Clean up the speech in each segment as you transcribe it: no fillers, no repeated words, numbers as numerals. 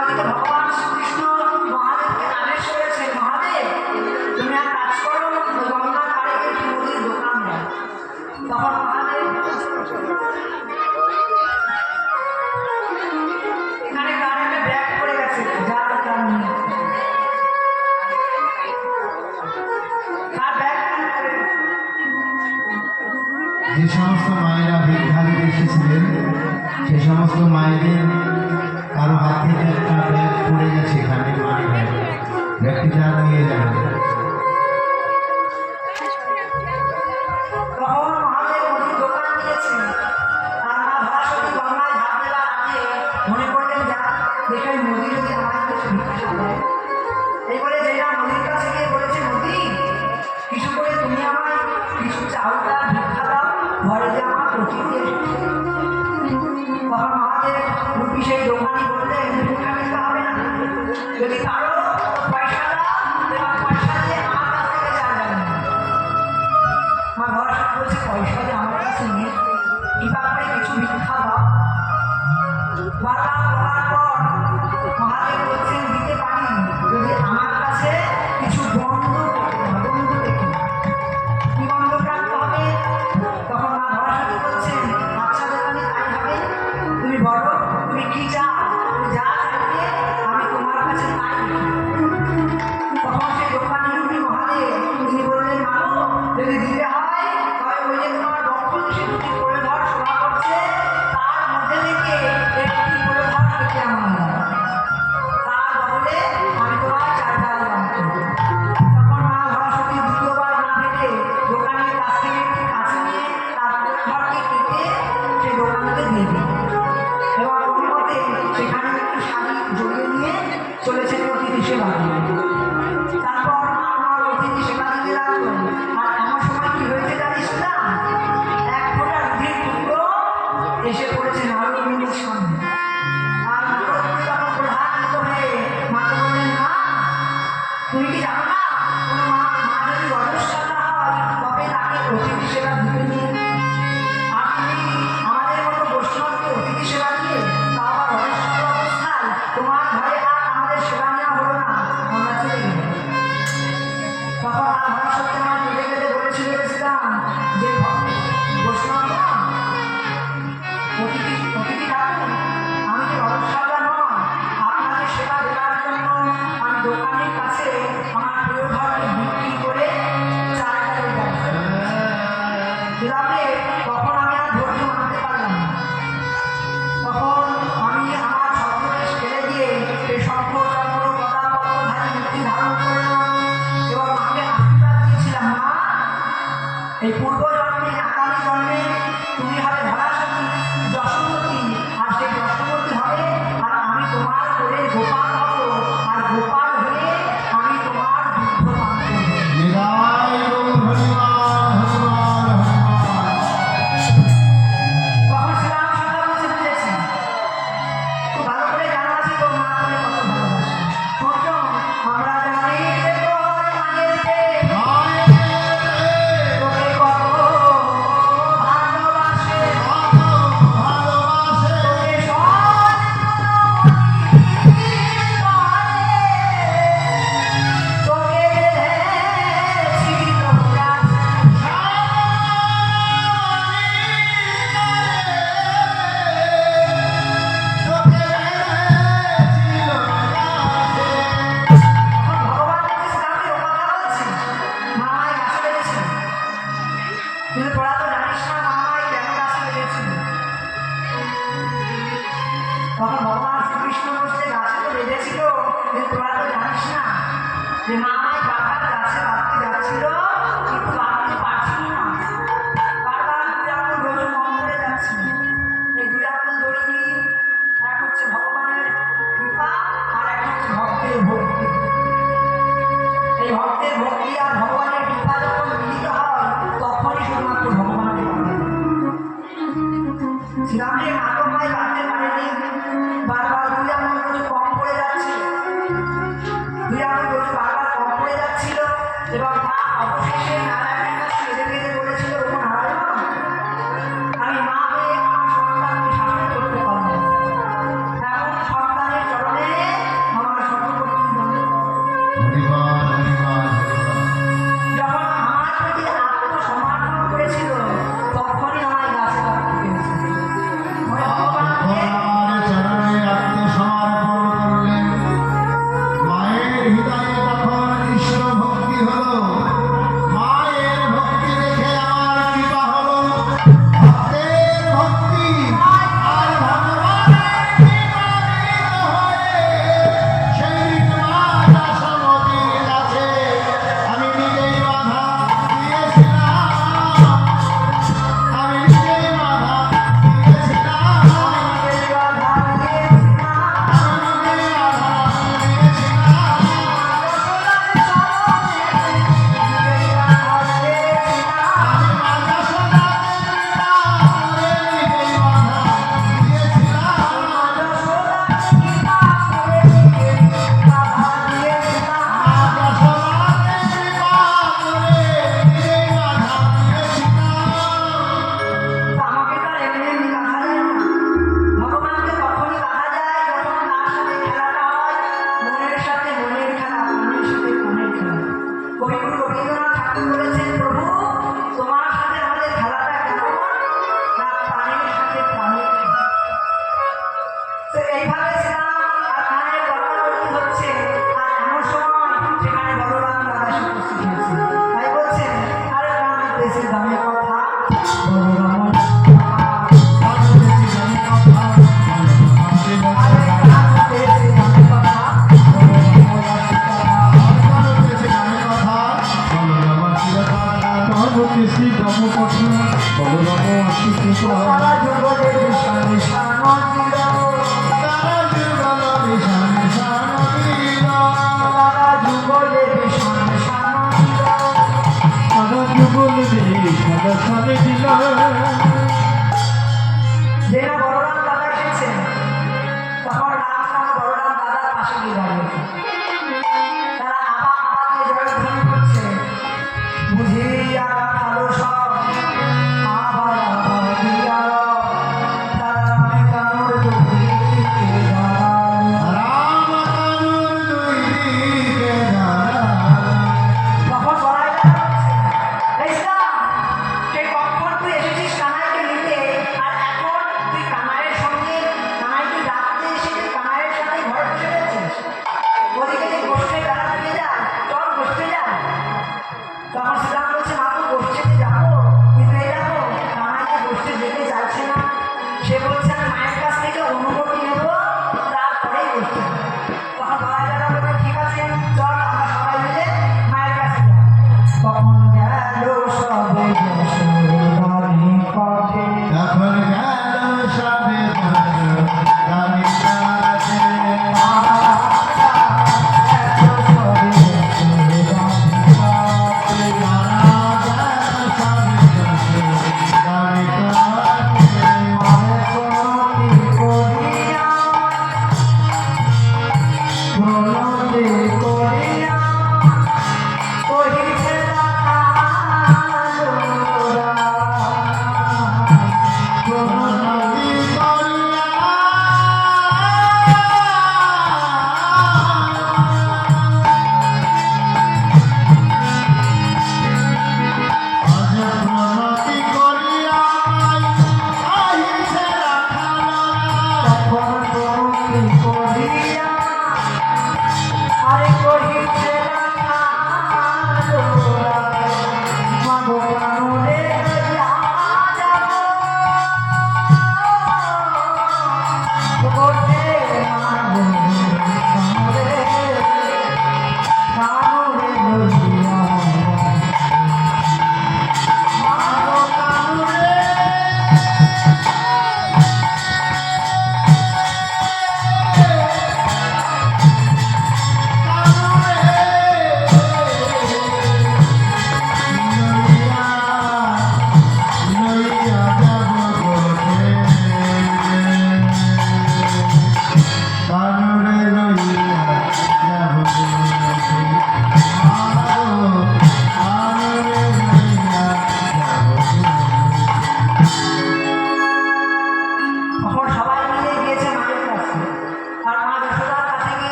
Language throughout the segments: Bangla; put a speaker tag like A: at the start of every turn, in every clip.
A: ওদিকে ভগবান শ্রীকৃষ্ণ মহাদেবকে আদেশ করেছে, মহাদেব তুমি এক কাজ করো, গঙ্গার পাড়ে একটি মুদির দোকান দাও। তখন মহাদেব এখানে কার একটা ব্যাগ পড়ে গেছে, যার কারণে
B: যে সমস্ত মায়েরা ভিক্ষা দিতে এসেছিলেন সে সমস্ত মায়েদের কারো হাত থেকে একটা ব্যাগ পড়ে গেছে, এখানে মানি ব্যাগ, ব্যাগটি যারা নিয়ে যাবে।
A: তখন মহাদেব মুদির দোকান দিয়েছে, আর মা ধরাশক্তি গঙ্গায় ঝাঁপ দেওয়ার আগে মনে করলেন যা দেখে নদী যদি আমার কিছু ভিক্ষা দেয়। এই বলে যেটা নদীর কাছে গিয়ে বলেছে, নদী কিছু করে তুমি আমায় কিছু চাউলটা ভিক্ষা দাও, ঘরে যে আমার অতিথি এসেছে। তখন মহাদেব রূপী সেই দোকানি বললেন, ভিক্ষা দিতে হবে না, যদি কারো পয়সা দাও এবার পয়সা দিয়ে আমার কাছ থেকে চাল যাবে না। মা ধরাশক্তি বলছে, পয়সা দিয়ে আমার কাছে নেই, কৃপা করে কিছু ভিক্ষা দাও। বারবার বলার পর মহাদেব বলছেন, দিতে পারি যদি আমার কাছে কিছু বন্ধু দেখি। কি বন্ধু প্রাপ্ত হবে? তখন মা ধরাশক্তি বলছেন, আচ্ছা দোকানে তাই হবে, তুমি বলো তুমি কি চাও, তুমি যা চাইবে আমি তোমার কাছে তাই দেব। তখন সেই দোকানি রূপী মহাদেব তিনি বললেন, মাগো যদি দিতে হয় তবে ওই যে তোমার বক্ষদেশে দুটি করে ধর শোভা করছে, তার মধ্যে থেকে একটি করে ধর কেটে আমার দাও। তার বদলে আমি তোমার চারটা দাম করব। তখন মা ধরাশক্তি দ্বিতীয়বার না ভেবে দোকানের কাছ থেকে একটি কাছে নিয়ে তার ঘরকে কেটে সেই দোকানকে দিয়ে দিল। এবার কোনো মতে সেখানে একটু শাড়ি জড়িয়ে নিয়ে চলেছেন অতিথি সেবা দিয়ে। তারপর আমার অতিথি সেবা দিতে লাগলো। আর এমন সময় কি হয়েছে জানিস না, এক ফোঁটা রুধির টুকরো এসে পড়েছে নারদমুনির সামনে। আর নারদমুনি তখন প্রধানিত হয়ে মাকে বললেন, মা তুমি কি জানো না কোনো মা যদি রজস্বলা হয় তবে তাকে অতিথি সেবা দিতে নিয়ে, আর তুমি আমাদের মতো বৈষ্ণবকে অতিথি সেবা দিয়ে তা আবার রজস্বলা অবস্থায় তোমার ঘরে আর আমাদের সেবা নেওয়া হলো না, আমরা চলে গেলাম। তখন আর ধরাশক্তি আমার কেঁদে কেঁদে বলেছিলাম যে বৈষ্ণব অতিথি ঠাকুর, আমি কি রজস্বলা নয়, আপনাকে সেবা দেওয়ার জন্য আমি দোকানের কাছে আমার প্রিয় ঘরকে বিক্রি করে চারটাকে দিলামে। তখন আমি আর ধৈর্য মানতে পারলাম না। তখন আমি আমার ছদ্মবেশ ফেলে দিয়ে সেই শঙ্খ চক্র গদা পদ্মধারী মূর্তি ধারণ করলাম এবং মাকে আশীর্বাদ দিয়েছিলাম, মা এই পূর্ব জন্মে আগামী জন্মে তুমি হবে ধরাশক্তি যশোমতী, আর সেই যশোমতী হবে আর আমি তোমার করে গোপাল হব, আর গোপাল হয়ে আমি তোমার দুগ্ধ পান করব।
B: নিরায় হনুমান হনুমান হনুমান।
A: তখন শ্রীরাম সীতা বলছে, বুঝেছি, খুব ভালো করে জানা আছে তো মা করে কত ভালোবাসে। শোনো, আমরা জানি যে তোর মায়ের প্রেম তোকে কত ভালোবাসে, তোকে সব তোকে বেঁধেছি তোর কাছে। তখন ভগবান দেখছে শ্রীরামকে ও কথা বলছে, মামাই গাছে বেঁধেছিল, কিন্তু তোরা তো জানিস না মামাই কেন গাছে বেঁধেছিল। তখন ভগবান শ্রীকৃষ্ণ বলছে, গাছে তো বেঁধেছিল কিন্তু তোরা তো জানিস না যে মামাই বারবার গাছে বাঁধতে যাচ্ছিল কিন্তু বাঁধতে পারছিল না, বারবার দুই আঙুল দড়ি কম করে যাচ্ছিল। এই দুই আঙুল দড়ি কি, এক হচ্ছে ভগবানের কৃপা আর এক হচ্ছে ভক্তের ভক্তি। এই ভক্তের ভক্তি আর ভগবানের কৃপা যখন মিলিত হয় তখনই শুধুমাত্র ভগবানের শ্রীরামকে মাতো ভাই বাঁধতে পারেনি, বারবার দুই আঙুল দড়ি কম পড়ে যাচ্ছে, দুই আঙুল দড়ি বারবার কম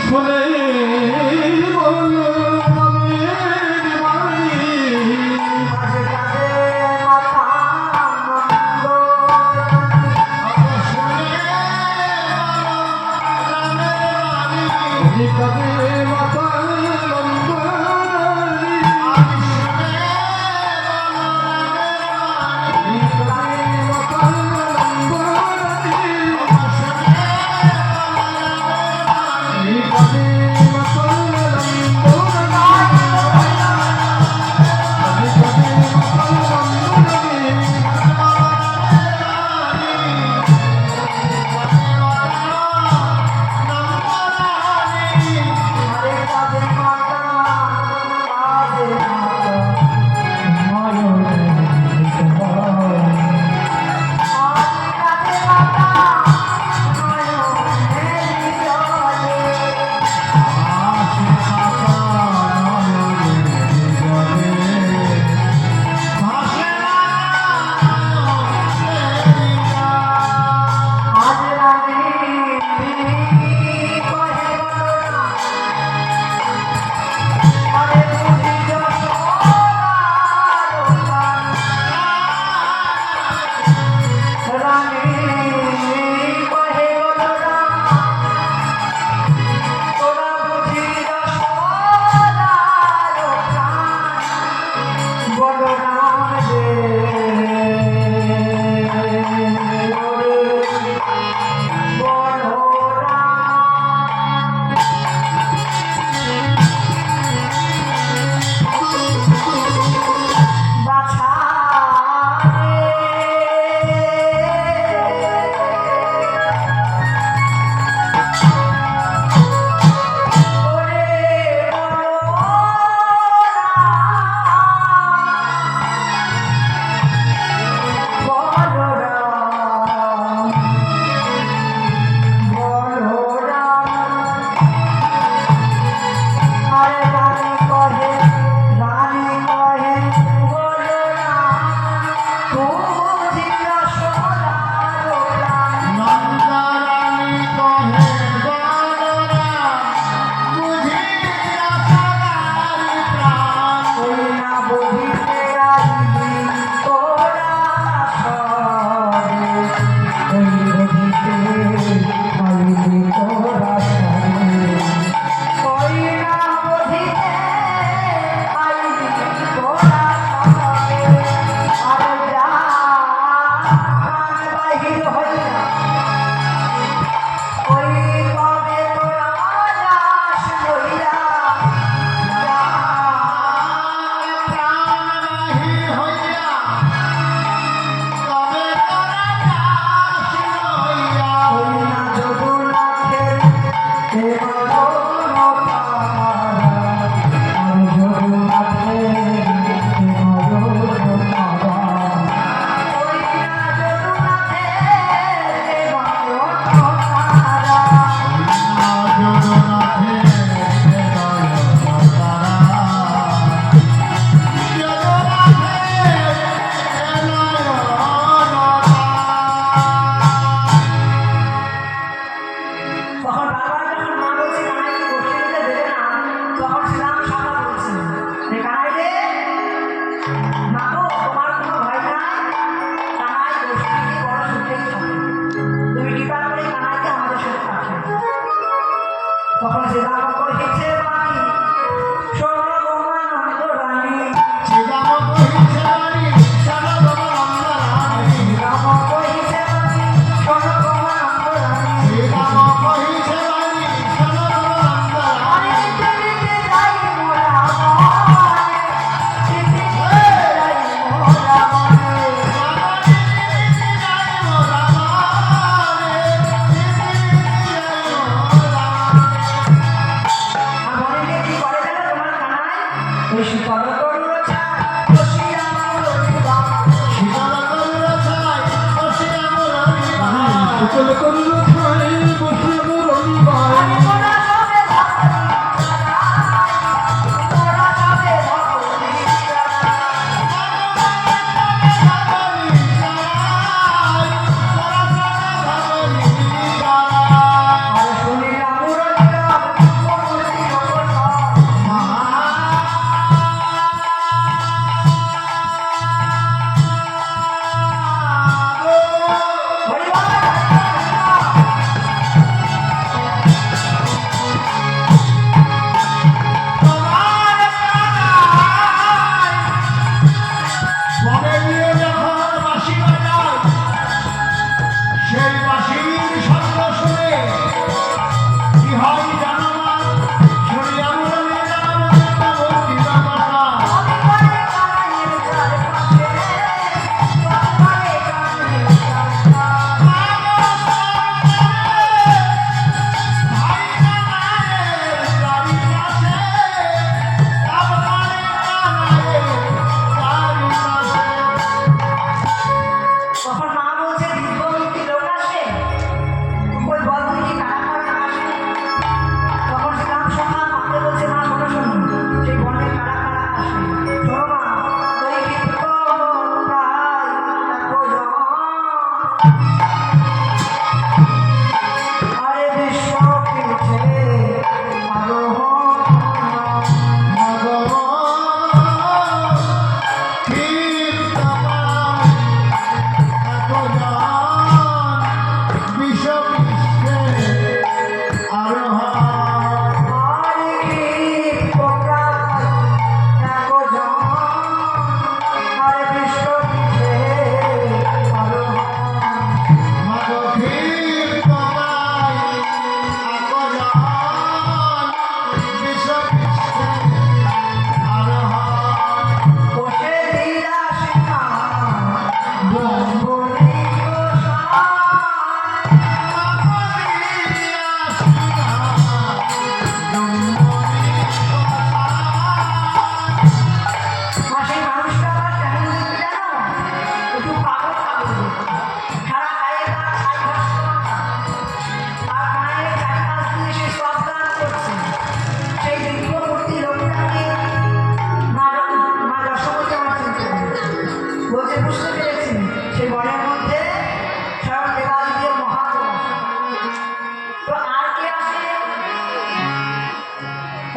B: শুনে বলো রামের বাণী
A: মাঝে কাঁধে মাথা নন্দ
B: কবে মাতা নন্দী
A: আরে কাঁধে মাথা কাঁধে মাথা কাঁধে মাথা নয়নের জলে আজ রাতে কহে বলো আরে বুঝি রানী কহে বলো তোরা বুঝি বলো রাম তখন সে দাম কহিছে বাণী শোনো গোমানন্দ রানী দাম কহিছে বাণী শোনো গোমানন্দ রানী দিতে দিতে যাই মোরা মনে দিতে দিতে যাই মোরা মনে আর মনে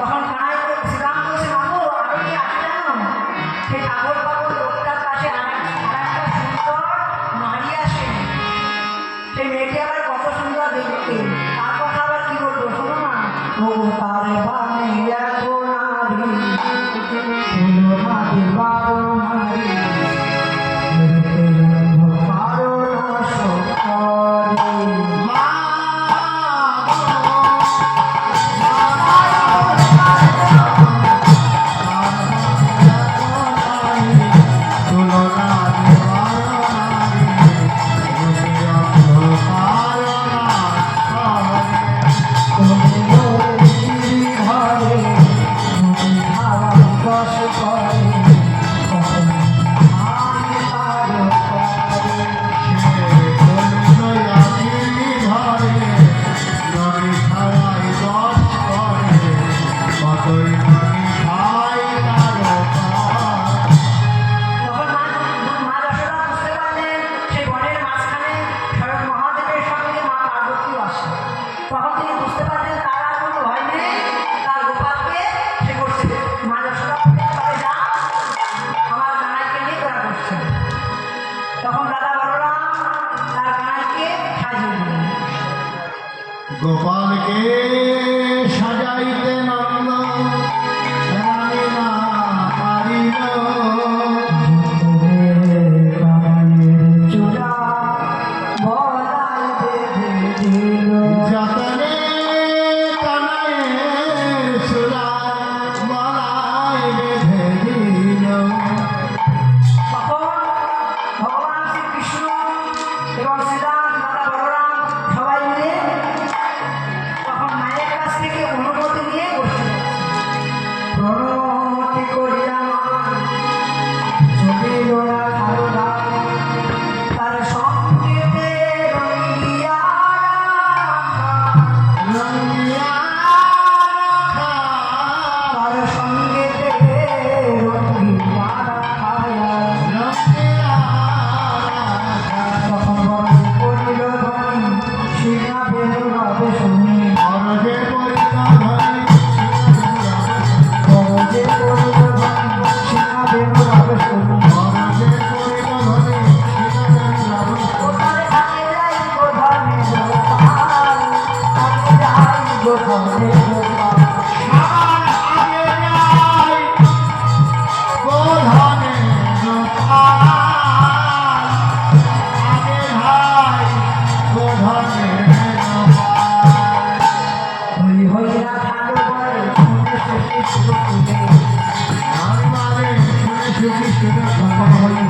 A: তখন কানাই শ্রীরাম বলছে বাবু আরো কি আছে জানো সেই পাগল পাগল লোকটার পাশে আরেকটা সুন্দর নারী আসে সেই মেয়েটি আবার কত সুন্দর দেখতে তার কথা আবার কি বলবো শোনো না ও তার বানে এত নারী হলো না দেবারো নারী পারো না সকালে তখন তিনি বুঝতে পারলেন তার আর কোনো ভয় নেই তার গোপালকে সে করছে মা যশোদা তবে যা আমার কানাইকে নিয়ে তোরা করছে তখন দাদা বলরাম তার কানাইকে সাজিয়ে দিলেন
B: গোপালকে সাজাইতে নন্দ জানি না পারিল
A: চূড়া বলাই বেঁধে দিল
B: যতনে কানাইয়ের চূড়া বলাই বেঁধে দিল
A: তখন ভগবান শ্রীকৃষ্ণ এবং শ্রীরাম দাদা বলরাম সবাই মিলে তখন মায়ের কাছ থেকে অনুমতি নিয়ে বসে প্রণতি করিয়া চলিল না খারুলা তার সঙ্গেতে রঙ্গিয়া
B: রঙ্গিয়া
A: তার সঙ্গেতে রঙ্গিয়া খায়া তখন বরণ করিল ধনী সিংহা বেনু রবে শুনি
B: অরজে পরিতা ধরি
A: যে করিল ধনী সিংহা বেনু রবে শুনি
B: অরজে পরিতা ধরি
A: কোথায় আগে যাই গোধনে গোপাল আগে যাই গোধনে গোপাল
B: আগে যাই গোধনে গোপাল আগে যাই গোধনে গোপাল
A: হই হইয়া থাকো বলে শুনে শুনে শুরু করে
B: আমি মানে শুনে সুখী শুনে
A: তখন হইয়া